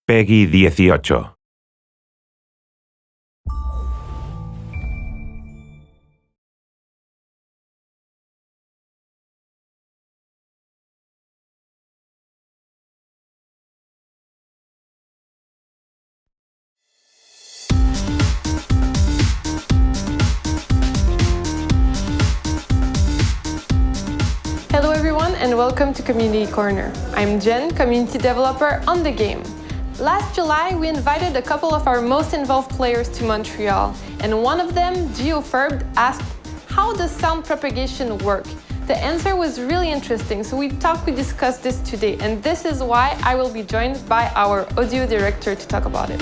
Peggy 18. Hello everyone and welcome to Community Corner. I'm Jen, community developer on the game. Last July, we invited a couple of our most involved players to Montreal, and one of them, GeoFerb, asked, how does sound propagation work? The answer was really interesting, so we discussed this today, and this is why I will be joined by our audio director to talk about it.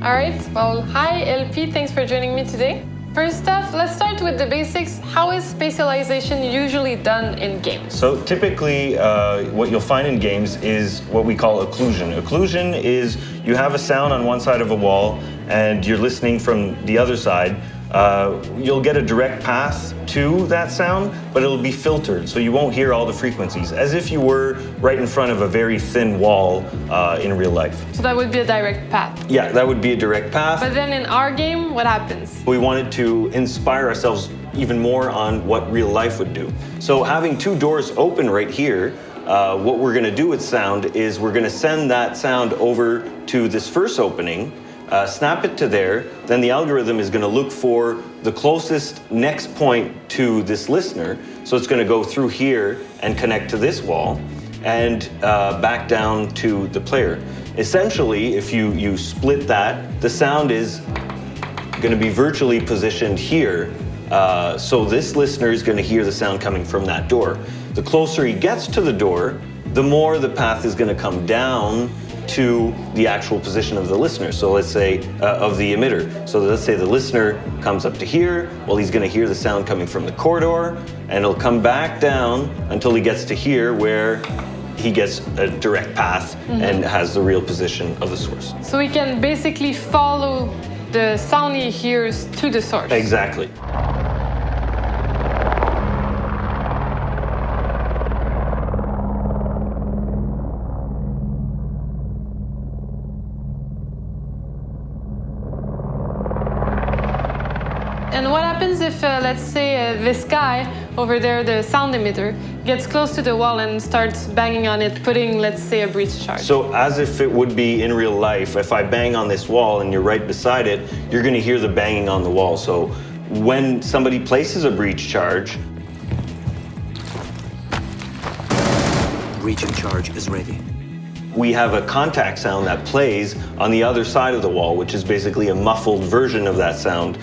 Alright, well, hi LP, thanks for joining me today. First off, let's start with the basics. How is spatialization usually done in games? So typically, what you'll find in games is what we call occlusion. Occlusion is you have a sound on one side of a wall and you're listening from the other side. You'll get a direct path to that sound, but it'll be filtered, so you won't hear all the frequencies, as if you were right in front of a very thin wall in real life. So that would be a direct path? Yeah, that would be a direct path. But then in our game, what happens? We wanted to inspire ourselves even more on what real life would do. So having two doors open right here, what we're going to do with sound is we're going to send that sound over to this first opening, snap it to there, then the algorithm is going to look for the closest next point to this listener. So it's going to go through here and connect to this wall and back down to the player. Essentially, if you split that, the sound is going to be virtually positioned here. So this listener is going to hear the sound coming from that door. The closer he gets to the door, the more the path is going to come down to the actual position of the listener. So let's say of the emitter. So let's say the listener comes up to here. Well, he's going to hear the sound coming from the corridor, and it'll come back down until he gets to here, where he gets a direct path and has the real position of the source. So we can basically follow the sound he hears to the source. Exactly. And what happens if, let's say, this guy over there, the sound emitter, gets close to the wall and starts banging on it, putting, let's say, a breach charge? So as if it would be in real life, if I bang on this wall and you're right beside it, you're going to hear the banging on the wall. So when somebody places a breach charge, breaching charge is ready. we have a contact sound that plays on the other side of the wall, which is basically a muffled version of that sound,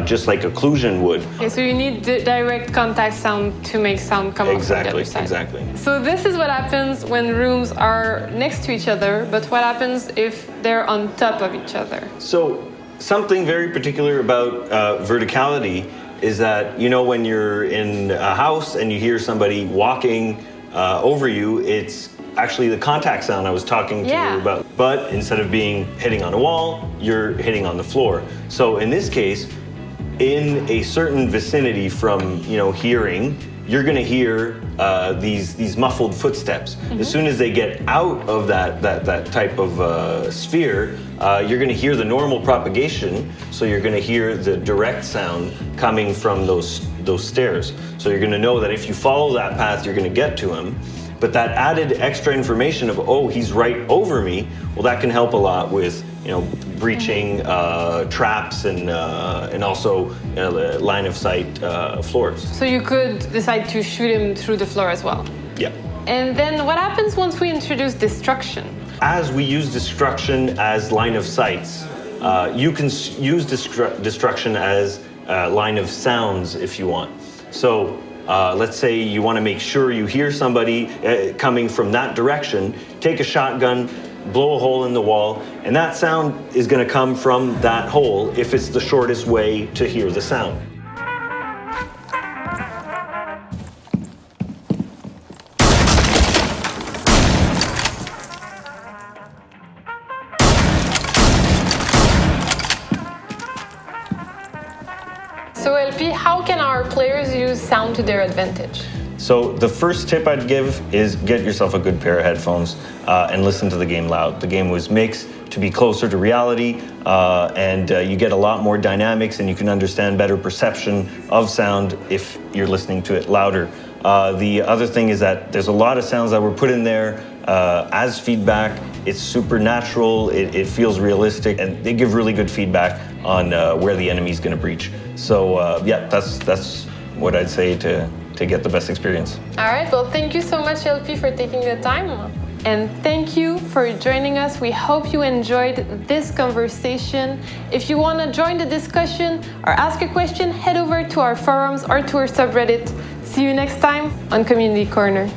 just like occlusion would. Okay, so you need the direct contact sound to make sound come off from the other side. Exactly. So this is what happens when rooms are next to each other, but what happens if they're on top of each other? So something very particular about verticality is that, you know, when you're in a house and you hear somebody walking over you, it's actually the contact sound I was talking to you about. But instead of being hitting on a wall, you're hitting on the floor. So in this case, in a certain vicinity from, you know, hearing, you're going to hear these muffled footsteps. Mm-hmm. As soon as they get out of that type of sphere, you're going to hear the normal propagation. So you're going to hear the direct sound coming from those stairs. So you're going to know that if you follow that path, you're going to get to him. But that added extra information of, oh, he's right over me, well, that can help a lot with, you know, breaching traps and also line of sight floors. So you could decide to shoot him through the floor as well. Yeah. And then what happens once we introduce destruction? As we use destruction as line of sights, you can use destruction as line of sounds if you want. So let's say you want to make sure you hear somebody coming from that direction, take a shotgun, blow a hole in the wall, and that sound is going to come from that hole if it's the shortest way to hear the sound. So LP, how can our players use sound to their advantage? So the first tip I'd give is get yourself a good pair of headphones and listen to the game loud. The game was mixed to be closer to reality, and you get a lot more dynamics, and you can understand better perception of sound if you're listening to it louder. The other thing is that there's a lot of sounds that were put in there as feedback. It's super natural, it feels realistic, and they give really good feedback on where the enemy's gonna breach. So yeah, that's what I'd say to get the best experience. All right, well, thank you so much, LP, for taking the time. And thank you for joining us. We hope you enjoyed this conversation. If you want to join the discussion or ask a question, head over to our forums or to our subreddit. See you next time on Community Corner.